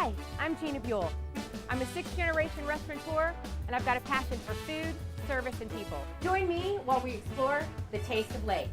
Hi, I'm Gina Buell. I'm a sixth-generation restaurateur, and I've got a passion for food, service, and people. Join me while we explore the taste of Lake.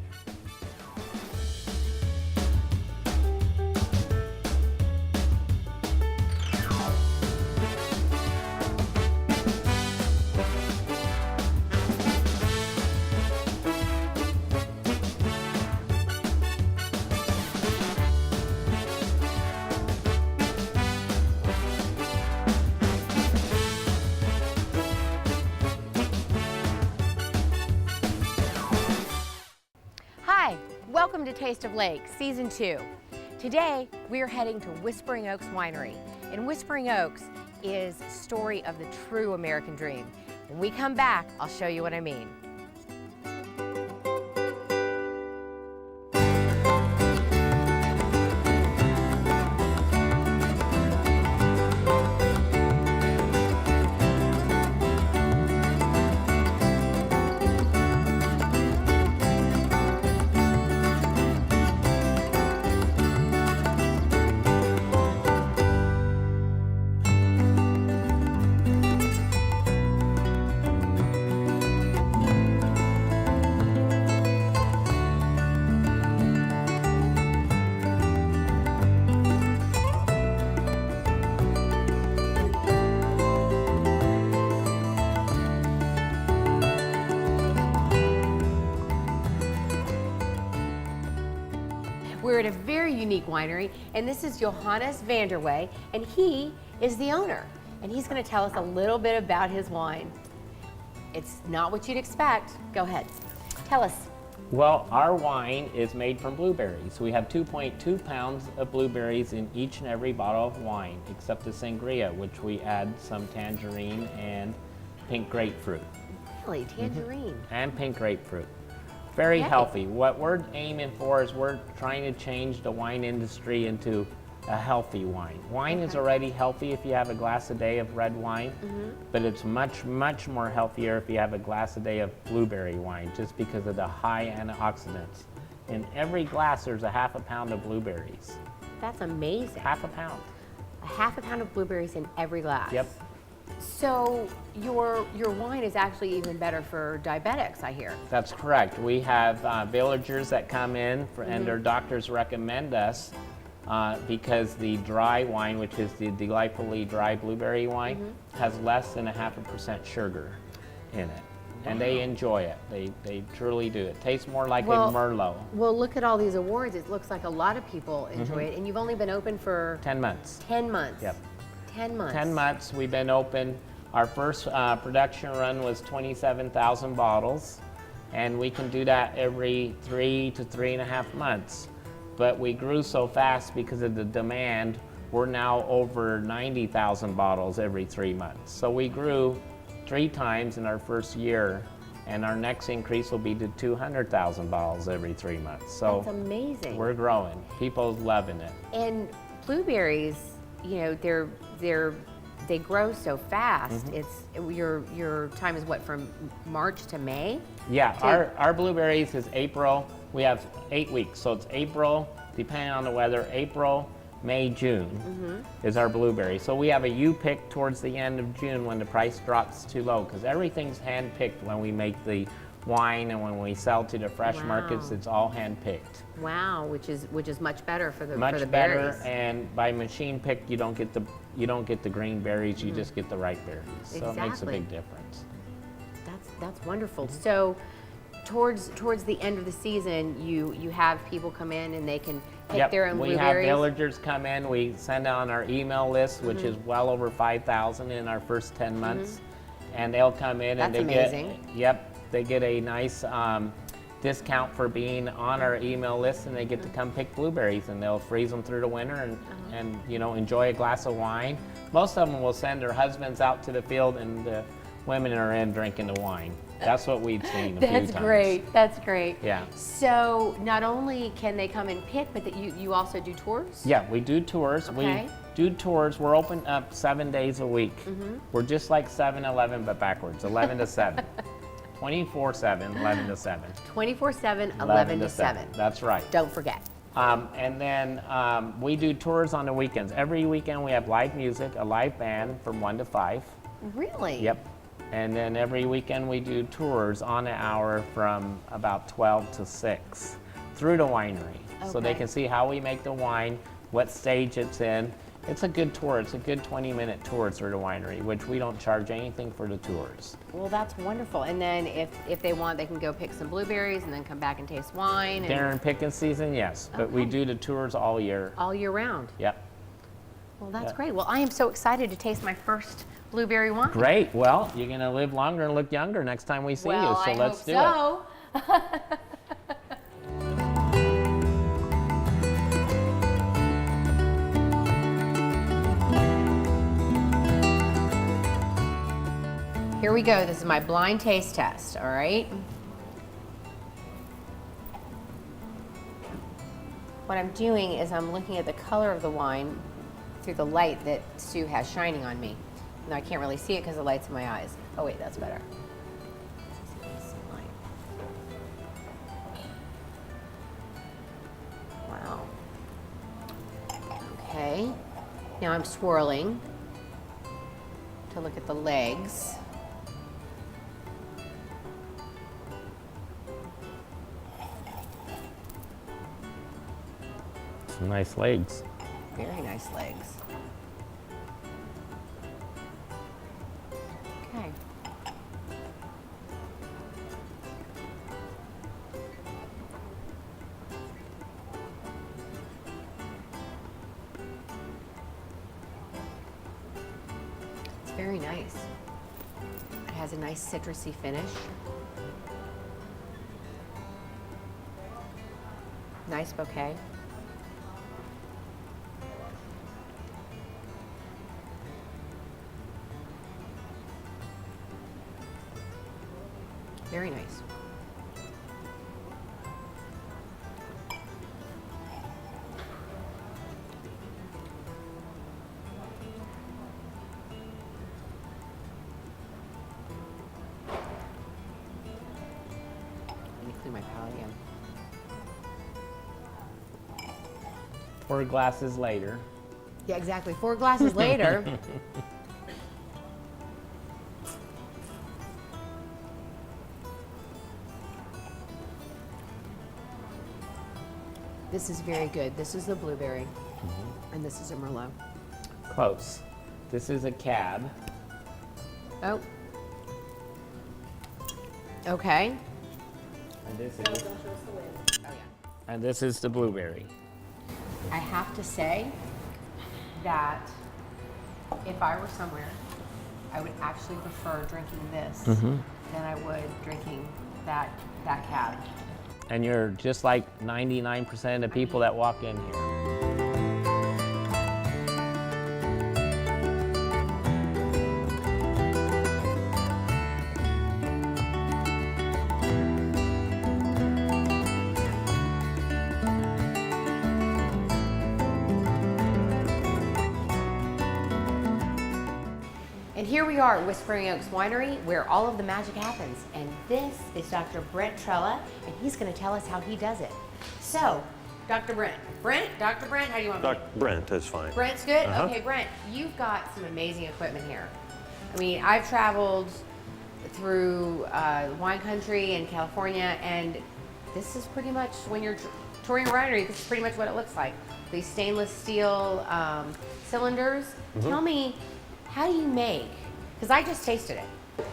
Hi, welcome to Taste of Lake, Season 2. Today, we are heading to Whispering Oaks Winery. And Whispering Oaks is a story of the true American dream. When we come back, I'll show you what I mean. We're at a very unique winery, and this is Johannes Vanderwey, and he is the owner. And he's going to tell us a little bit about his wine. It's not what you'd expect. Go ahead. Tell us. Well, our wine is made from blueberries. We have 2.2 pounds of blueberries in each and every bottle of wine, except the sangria, which we add some tangerine and pink grapefruit. Really, tangerine. And pink grapefruit. Very healthy. What we're aiming for is we're trying to change the wine industry into a healthy wine. Wine is already healthy if you have a glass a day of red wine, but it's much, much more healthier if you have a glass a day of blueberry wine, just because of the high antioxidants. In every glass, there's a half a pound of blueberries. That's amazing. Half a pound. A half a pound of blueberries in every glass. Yep. So your wine is actually even better for diabetics, I hear. That's correct. We have villagers that come in and their doctors recommend us because the dry wine, which is the delightfully dry blueberry wine, has less than 0.5% sugar in it. And they enjoy it. They truly do. It tastes more like a Merlot. Well, look at all these awards. It looks like a lot of people enjoy it. And you've only been open for 10 months. 10 months. Yep. 10 months. 10 months we've been open. Our first production run was 27,000 bottles, and we can do that every 3 to 3.5 months. But we grew so fast because of the demand, we're now over 90,000 bottles every 3 months. So we grew 3 times in our first year, and our next increase will be to 200,000 bottles every 3 months. So that's amazing. We're growing. People loving it. And blueberries, you know, they grow so fast. It's your time is what, from March to May? Yeah, our blueberries is April. We have 8 weeks, so it's April, depending on the weather, April, May, June is our blueberry. So we have a U-pick towards the end of June when the price drops too low, because everything's hand-picked when we make the wine, and when we sell to the fresh markets, it's all hand-picked. Wow, which is much better for the much for the better, berries. and by machine picked, you don't get the green berries, you just get the ripe berries. So it makes a big difference. That's wonderful. So towards the end of the season, you have people come in and they can pick their own blueberries. We have villagers come in. We send on our email list, which is well over 5,000 in our first 10 months, and they'll come in and they get a nice discount for being on our email list, and they get to come pick blueberries, and they'll freeze them through the winter and you know, enjoy a glass of wine. Most of them will send their husbands out to the field, and the women are in drinking the wine. That's what we've seen a few times. That's great. That's great. Yeah. So not only can they come and pick, but that you also do tours? Yeah, we do tours. Okay. We do tours. We're open up 7 days a week. We're just like 7-Eleven, but backwards, 11 to 7. 24/7, 11 to 7. 24/7, 11 to 7. That's right. Don't forget. And then we do tours on the weekends. Every weekend we have live music, a live band from 1 to 5. Really? Yep. And then every weekend we do tours on an hour from about 12 to 6 through the winery. So they Okay. can see how we make the wine, what stage it's in. It's a good tour. It's a good 20-minute tour through the winery, which we don't charge anything for the tours. Well, that's wonderful. And then if they want, they can go pick some blueberries and then come back and taste wine. And During picking season, yes, but we Okay. do the tours all year. all year round. Yep. Well, that's Yeah. great. Well, I am so excited to taste my first blueberry wine. Great. Well, you're going to live longer and look younger next time we see Well, you, so I let's hope do it. so. Here we go. This is my blind taste test, all right? What I'm doing is I'm looking at the color of the wine through the light that Sue has shining on me. Now I can't really see it because the light's in my eyes. Oh wait, that's better. Wow. Okay. Now I'm swirling to look at the legs. Some nice legs. Very nice legs. Okay. It's very nice. It has a nice citrusy finish. Nice bouquet. Very nice. Let me clean my palate again. 4 glasses later. Yeah, exactly. 4 glasses later. This is very good. This is the blueberry, and this is a Merlot. Close. This is a cab. Oh. Okay. And this is, and this is the blueberry. I have to say that if I were somewhere, I would actually prefer drinking this than I would drinking that cab. And you're just like 99% of the people that walk in here. And here we are at Whispering Oaks Winery, where all of the magic happens. And this is Dr. Brent Trella, and he's going to tell us how he does it. So, Dr. Brent. Dr. Brent, how do you want me to? Brent, that's fine. Brent's good? Okay, Brent, you've got some amazing equipment here. I mean, I've traveled through wine country in California, and this is pretty much, when you're touring a winery, this is pretty much what it looks like. These stainless steel cylinders. Tell me, how do you make, because I just tasted it.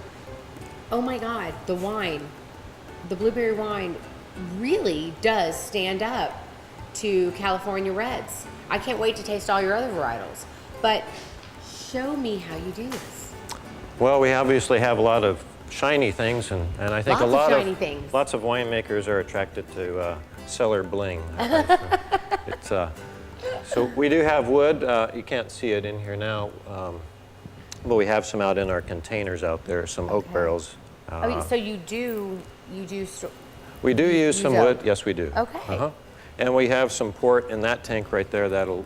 Oh my God, the wine, the blueberry wine really does stand up to California Reds. I can't wait to taste all your other varietals, but show me how you do this. Well, we obviously have a lot of shiny things, and I think Lots of shiny things. lots of winemakers are attracted to cellar bling. It's, so we do have wood. You can't see it in here now, but we have some out in our containers out there, some oak barrels. So you do We do use some oak. wood. Yes, we do. Okay. And we have some port in that tank right there that'll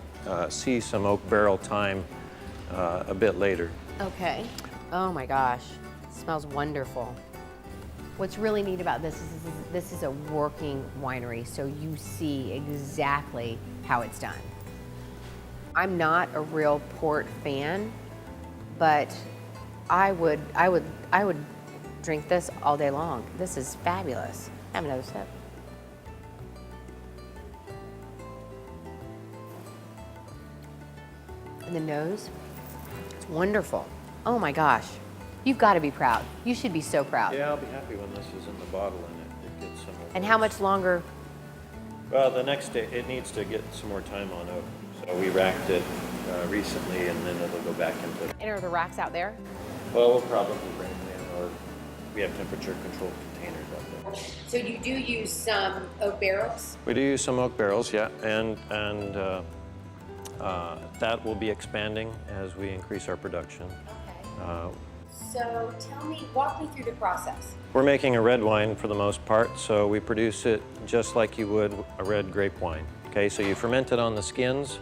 see some oak barrel time a bit later. Okay. Oh my gosh, it smells wonderful. What's really neat about this is a working winery, so you see exactly how it's done. I'm not a real port fan, but I would drink this all day long. This is fabulous. Have another sip. And the nose, it's wonderful. Oh my gosh, you've got to be proud. You should be so proud. Yeah, I'll be happy when this is in the bottle and it gets some more. And how much longer? Well, the next day, it needs to get some more time on oak. So we racked it recently, and then it'll go back into. And are the racks out there? Well, we'll probably bring them in, or we have temperature-controlled containers out there. So you do use some oak barrels? We do use some oak barrels, yeah, and that will be expanding as we increase our production. Okay. So walk me through the process. We're making a red wine for the most part, so we produce it just like you would a red grape wine. Okay, so you ferment it on the skins.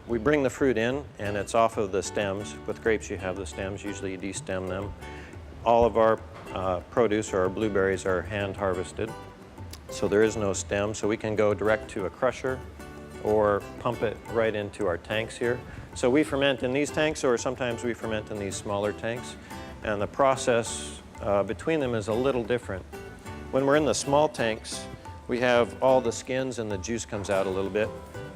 We bring the fruit in, and it's off of the stems. With grapes, you have the stems. Usually you destem them. All of our produce, or our blueberries, are hand harvested, so there is no stem. So we can go direct to a crusher or pump it right into our tanks here. So we ferment in these tanks, or sometimes we ferment in these smaller tanks. And the process between them is a little different. When we're in the small tanks, we have all the skins and the juice comes out a little bit.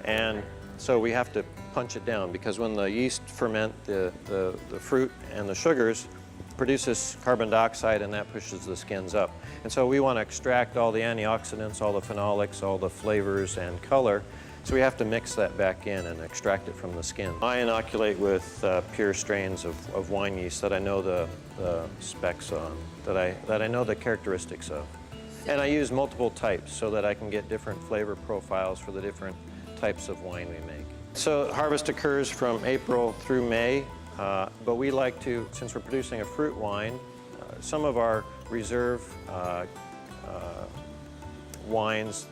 And so we have to punch it down, because when the yeast ferment the fruit and the sugars, produces carbon dioxide, and that pushes the skins up. And so we want to extract all the antioxidants, all the phenolics, all the flavors and color. So we have to mix that back in and extract it from the skin. I inoculate with pure strains of wine yeast that I know the specs on, that I know the characteristics of. And I use multiple types so that I can get different flavor profiles for the different types of wine we make. So harvest occurs from April through May, but we like to, since we're producing a fruit wine, some of our reserve wines,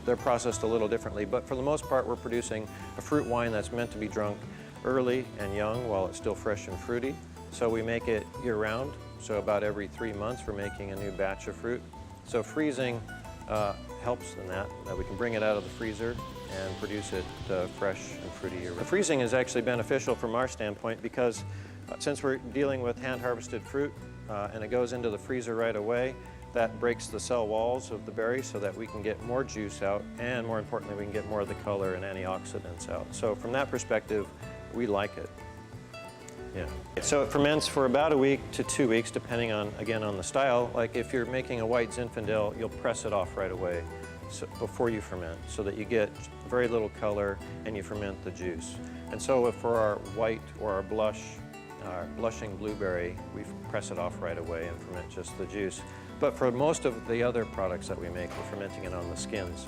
they're processed a little differently, but for the most part we're producing a fruit wine that's meant to be drunk early and young while it's still fresh and fruity. So we make it year-round, so about every 3 months we're making a new batch of fruit. So freezing helps in that we can bring it out of the freezer and produce it fresh and fruity year-round. Freezing is actually beneficial from our standpoint, because since we're dealing with hand-harvested fruit and it goes into the freezer right away, that breaks the cell walls of the berry so that we can get more juice out, and more importantly, we can get more of the color and antioxidants out. So from that perspective, we like it. Yeah. So it ferments for about a week to 2 weeks, depending on, again, on the style. Like if you're making a white Zinfandel, you'll press it off right away before you ferment, so that you get very little color and you ferment the juice. And so if for our white or our blushing blueberry, we press it off right away and ferment just the juice. But for most of the other products that we make, we're fermenting it on the skins.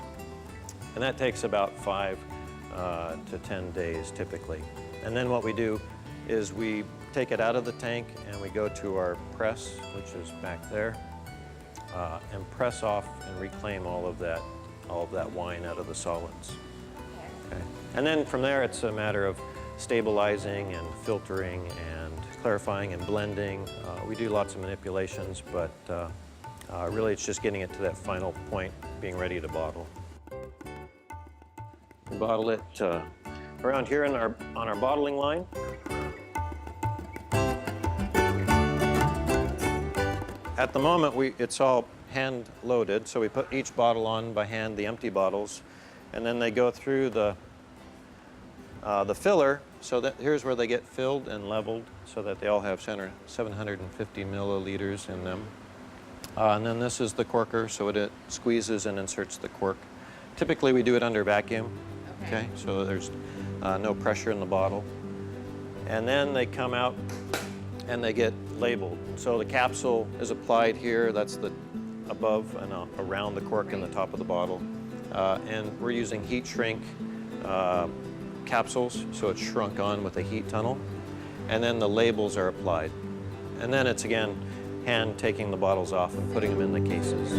And that takes about 5 to 10 days typically. And then what we do is we take it out of the tank and we go to our press, which is back there, and press off and reclaim all of that wine out of the solids. Okay. And then from there, it's a matter of stabilizing and filtering and clarifying and blending. We do lots of manipulations, but really it's just getting it to that final point, being ready to bottle. We bottle it around here on our bottling line. At the moment, it's all hand loaded, so we put each bottle on by hand, the empty bottles, and then they go through the filler. So that here's where they get filled and leveled, so that they all have 750 milliliters in them. And then this is the corker, so it squeezes and inserts the cork. Typically, we do it under vacuum. Okay, so there's no pressure in the bottle. And then they come out and they get labeled. So the capsule is applied here. That's the above and around the cork in the top of the bottle. And we're using heat shrink capsules, so it's shrunk on with a heat tunnel. And then the labels are applied. And then it's, again, hand taking the bottles off and putting them in the cases.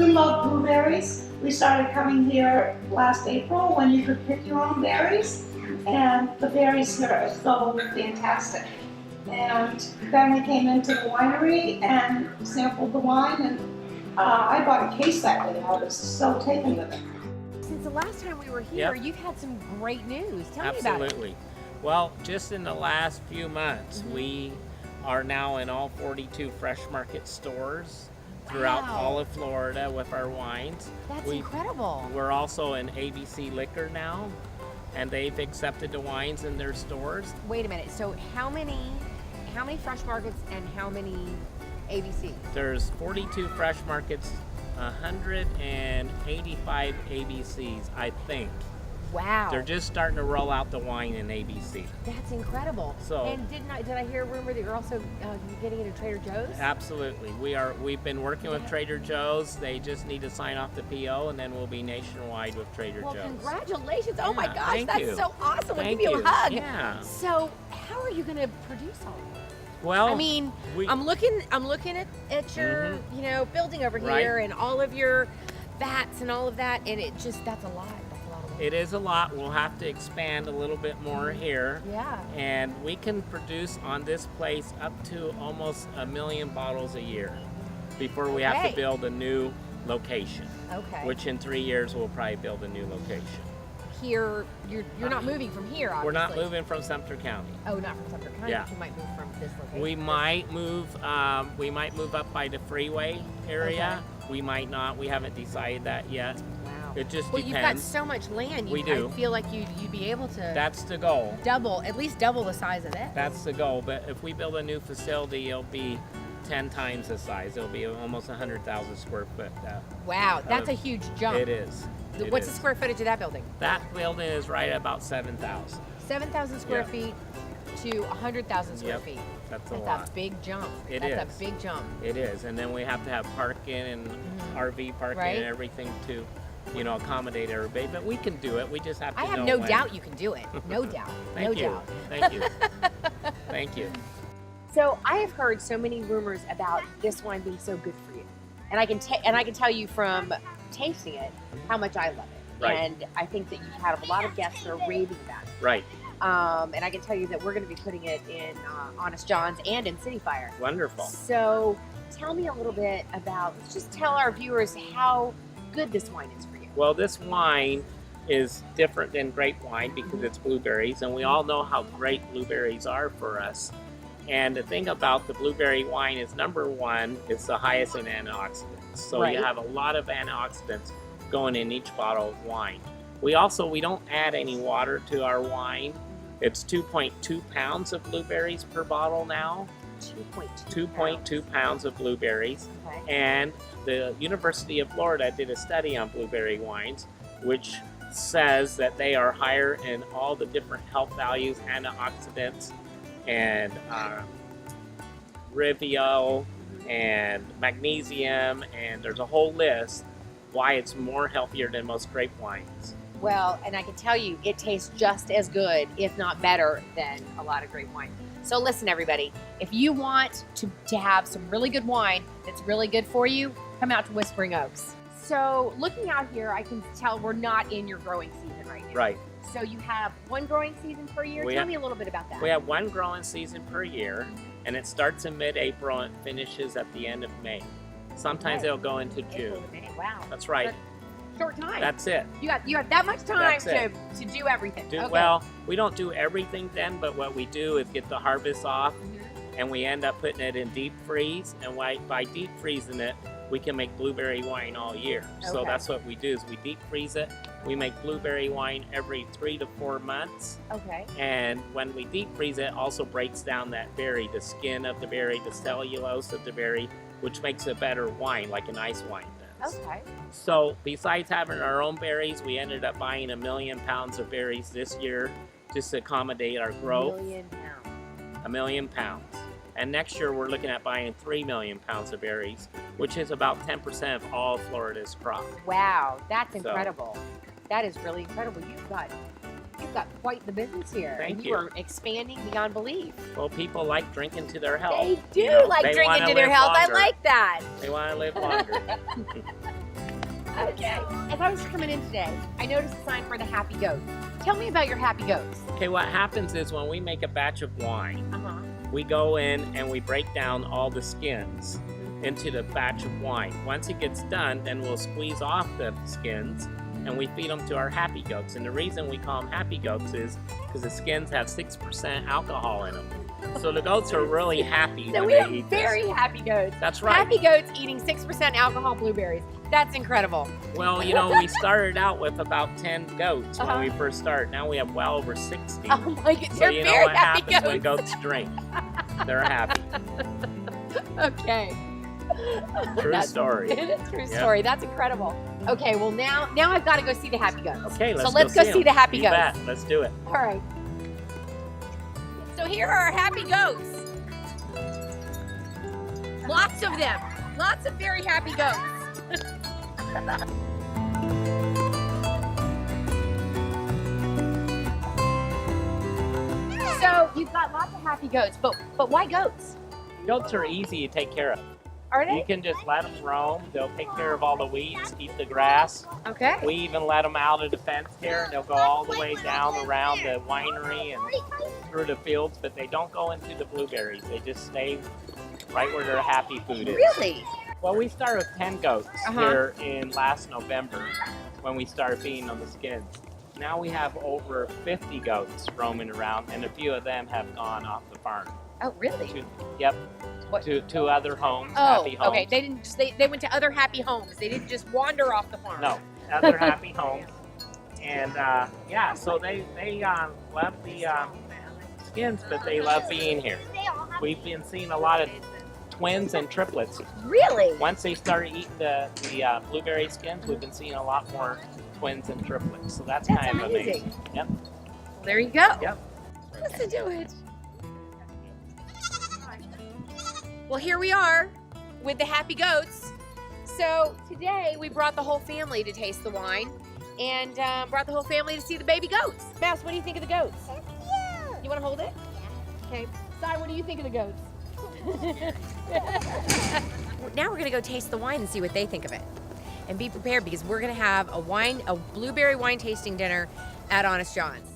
We love blueberries. We started coming here last April when you could pick your own berries, and the berries here are so fantastic. And then we came into the winery and sampled the wine, and I bought a case that day. I was so taken with it. Since the last time we were here, Yep. you've had some great news. Tell me Absolutely. about it. Well, just in the last few months, we are now in all 42 Fresh Market stores throughout Wow. all of Florida with our wines. That's incredible. We're also in ABC Liquor now, and they've accepted the wines in their stores. Wait a minute. So how many Fresh Markets and how many ABC? There's 42 Fresh Markets, 185 ABCs, I think. Wow. They're just starting to roll out the wine in ABC. That's incredible. So- and did I hear a rumor that you're also getting into Trader Joe's? Absolutely. We've been working with Trader Joe's. They just need to sign off the PO, and then we'll be nationwide with Trader Well, Joe's. congratulations. Oh my Yeah, gosh, thank that's you. so awesome. We'll Thank give you a you. hug. Yeah. So how are you going to produce all of that? Well, I mean, I'm looking at your, building over Right. here and all of your vats and all of that, and that's a lot. That's a lot of work. it is a lot. We'll have to expand a little bit more here. Yeah. And we can produce on this place up to almost 1 million bottles a year before we have Okay. to build a new location, Okay. which in 3 years we'll probably build a new location. Here, you're not moving from here, obviously. We're not moving from Sumter County. Oh, not from Sumter County. Yeah. But you might move from this location. We might move up by the freeway area. We might not. We haven't decided that yet. Wow. It just Well, you've got depends. so much land. We do. I feel like you'd be able to That's the goal. at least double the size of this. That's the goal. But if we build a new facility, it'll be 10 times the size. It'll be almost 100,000 square foot. Wow, that's a huge jump. It is. It What's is. the square footage of that building? That building is right at about 7,000. 7,000 square Yeah. feet to 100,000 square Yep. feet. That's a That's lot. a big jump. It That's is. a big jump. It is. And then we have to have parking and RV parking Right. and everything to, accommodate everybody. But we can do it. We just have to I have know no when. doubt you can do it. No doubt. Thank no you. doubt. Thank you. Thank you. So I have heard so many rumors about this wine being so good for you, and I can tell you from tasting it how much I love it. Right. And I think that you've had a lot of guests that are raving about it. Right. And I can tell you that we're going to be putting it in Honest John's and in City Fire. Wonderful. So tell me a little bit let's just tell our viewers how good this wine is for you. Well, this wine is different than grape wine because it's blueberries, and we all know how great blueberries are for us. And the thing about the blueberry wine is, number one, it's the highest in antioxidants. So Right. you have a lot of antioxidants going in each bottle of wine. We don't add any water to our wine. It's 2.2 pounds of blueberries per bottle now. 2.2 pounds of blueberries. Okay. And the University of Florida did a study on blueberry wines, which says that they are higher in all the different health values, antioxidants, and Rivio, and magnesium, and there's a whole list why it's more healthier than most grape wines. Well, and I can tell you, it tastes just as good, if not better, than a lot of grape wine. So listen, everybody, if you want to have some really good wine that's really good for you, come out to Whispering Oaks. So looking out here, I can tell we're not in your growing season right now. Right. So you have one growing season per year. Tell me a little bit about that. We have one growing season per year, and it starts in mid-April and finishes at the end of May. Sometimes Okay. it'll go into April June. to May. Wow. That's right. Short time. That's it. You got that much time That's it. to do everything. Okay. Well, we don't do everything then, but what we do is get the harvest off, Mhm. and we end up putting it in deep freeze. And by deep freezing it, we can make blueberry wine all year. So Okay. that's what we do, is we deep freeze it. We make blueberry wine every 3 to 4 months. Okay. And when we deep freeze it, also breaks down that berry, the skin of the berry, the cellulose of the berry, which makes a better wine, like an ice wine does. Okay. So besides having our own berries, we ended up buying 1 million pounds of berries this year just to accommodate our growth. 1 million pounds. 1 million pounds. And next year we're looking at buying 3 million pounds of berries, which is about 10% of all Florida's crop. Wow, that's So- incredible. That is really incredible. You've got quite the business here. Thank and you. are expanding beyond belief. Well, people like drinking to their health. They do You know, like they drinking wanna to their live health. longer. I like that. They want to live longer. Okay. As I was coming in today, I noticed a sign for the Happy Goat. Tell me about your Happy Goats. Okay, what happens is when we make a batch of wine, Uh-huh. we go in and we break down all the skins into the batch of wine. Once it gets done, then we'll squeeze off the skins and we feed them to our Happy Goats. And the reason we call them Happy Goats is because the skins have 6% alcohol in them. So the goats are really happy So when we they have eat very this. happy goats. That's right. Happy goats eating 6% alcohol blueberries. That's incredible. Well, you know, we started out with about 10 goats Uh-huh. when we first started. Now we have well over 60. Oh my God, So they're you know very what happy happens when goats. goats drink. They're happy. Okay. True story. True Yep. story. That's incredible. Okay, well now I've got to go see the happy goats. Okay, let's so let's go see them. the happy You goats. bet. Let's do it. All right. So here are our happy goats. Lots of them. Lots of very happy goats. So you've got lots of happy goats, but why goats? Goats are easy to take care of. Are You they? can just let them roam. They'll take care of all the weeds, eat the grass. Okay. We even let them out of the fence here, and they'll go all the way down around the winery and through the fields, but they don't go into the blueberries. They just stay right where their happy food is. Really? Well, we started with 10 goats Uh-huh. here in last November when we started feeding on the skins. Now we have over 50 goats roaming around, and a few of them have gone off the farm. Oh, really? What? To other homes, Oh, happy homes. okay. They didn't. They went to other happy homes. They didn't just wander off the farm. No, other happy homes. And yeah, so they love the skins, but they love being here. We've been seeing a lot of twins and triplets. Really? Once they started eating the blueberry skins, we've been seeing a lot more twins and triplets. So that's That's kind of amazing. amazing. Yep. Well, there you go. Yep. Listen to it. Well, here we are with the happy goats. So today we brought the whole family to taste the wine and brought the whole family to see the baby goats. Bess, what do you think of the goats? You want to hold it? Yeah. Okay. Si, what do you think of the goats? Now we're going to go taste the wine and see what they think of it. And be prepared because we're going to have a blueberry wine tasting dinner at Honest John's.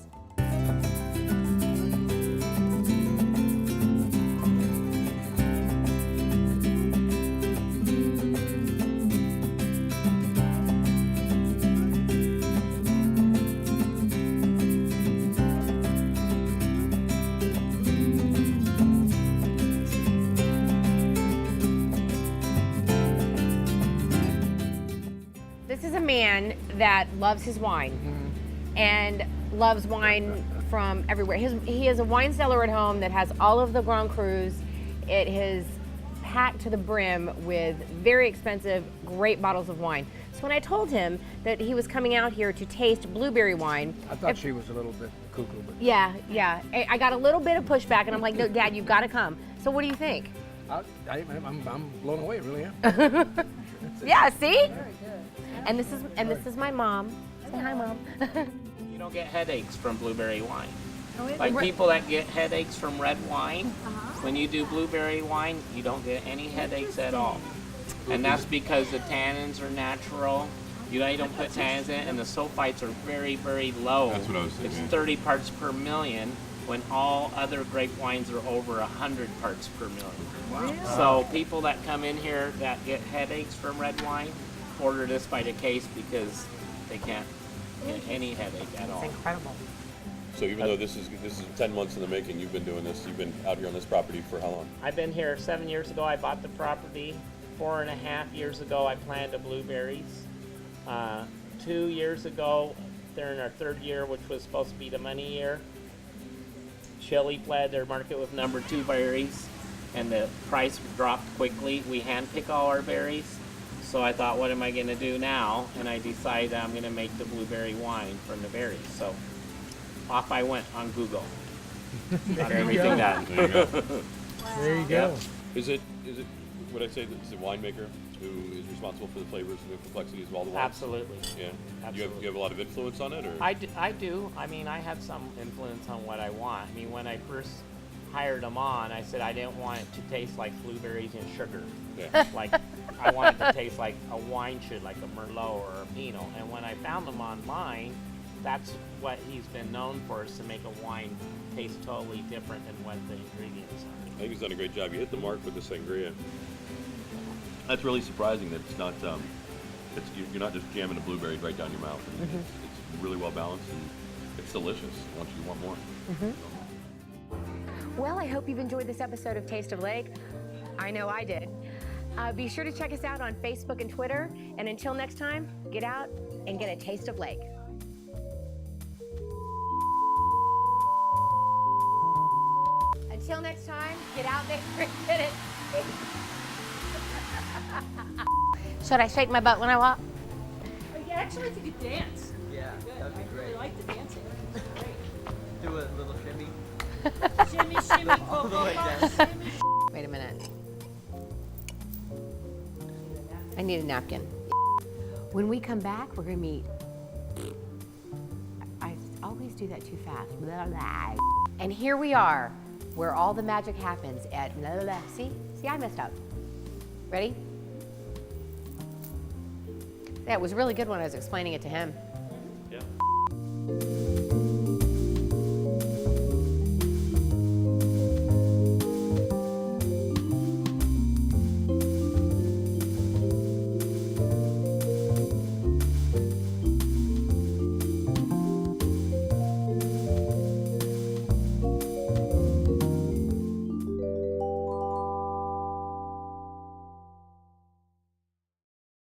This is a man that loves his wine and loves wine from everywhere. He has a wine cellar at home that has all of the Grand Crus. It is packed to the brim with very expensive, great bottles of wine. So when I told him that he was coming out here to taste blueberry wine, I thought she was a little bit cuckoo, but yeah, I got a little bit of pushback, and I'm like, no, Dad, you've got to come. So what do you think? I'm blown away, really am. Yeah, see? And this is my mom. Say hi, Mom. You don't get headaches from blueberry wine. Oh, Like people that get headaches from red wine, when you do blueberry wine, you don't get any headaches at all. And that's because the tannins are natural. You don't put tannins in, and the sulfites are very, very low. That's what I was thinking. It's 30 parts per million, when all other grape wines are over 100 parts per million. Wow. So people that come in here that get headaches from red wine, order this by the case because they can't get any headache at all. It's incredible. So even though this is 10 months in the making, you've been doing this. You've been out here on this property for how long? I've been here 7 years ago. I bought the property. 4.5 years ago, I planted blueberries. 2 years ago, they're in our third year, which was supposed to be the money year. Chile fled their market with number 2 berries, and the price dropped quickly. We hand pick all our berries. So I thought, what am I going to do now? And I decided I'm going to make the blueberry wine from the berries. So off I went on Google. Got everything done. There you go. There you Yep. go. Is it would I say that it's a winemaker who is responsible for the flavors and the complexities of all the wines? Absolutely. Yeah. Absolutely. You have a lot of influence on it, or? I do. I mean, I have some influence on what I want. I mean, when I first hired them on, I said I didn't want it to taste like blueberries and sugar. Yeah. Like, I wanted it to taste like a wine should, like a Merlot or a Pinot. And when I found them online, that's what he's been known for, is to make a wine taste totally different than what the ingredients are. I think he's done a great job. You hit the mark with the sangria. That's really surprising that it's not, you're not just jamming the blueberries right down your mouth. I mean, it's really well balanced and it's delicious once you want more. Well, I hope you've enjoyed this episode of Taste of Lake. I know I did. Be sure to check us out on Facebook and Twitter. And until next time, get out and get a taste of Lake. Until next time, get out there and get it. Should I shake my butt when I walk? Yeah, actually, if you could dance. Yeah, that'd be I great. really like the dancing. It's great. Do a little shimmy. Shimmy, shimmy, All the way down. shimmy. Wait a minute. I need a napkin. When we come back, we're gonna meet. I always do that too fast. Blah, blah. And here we are, where all the magic happens at blah, blah, blah. See, I messed up. Ready? Yeah, it was really good when I was explaining it to him. Yeah.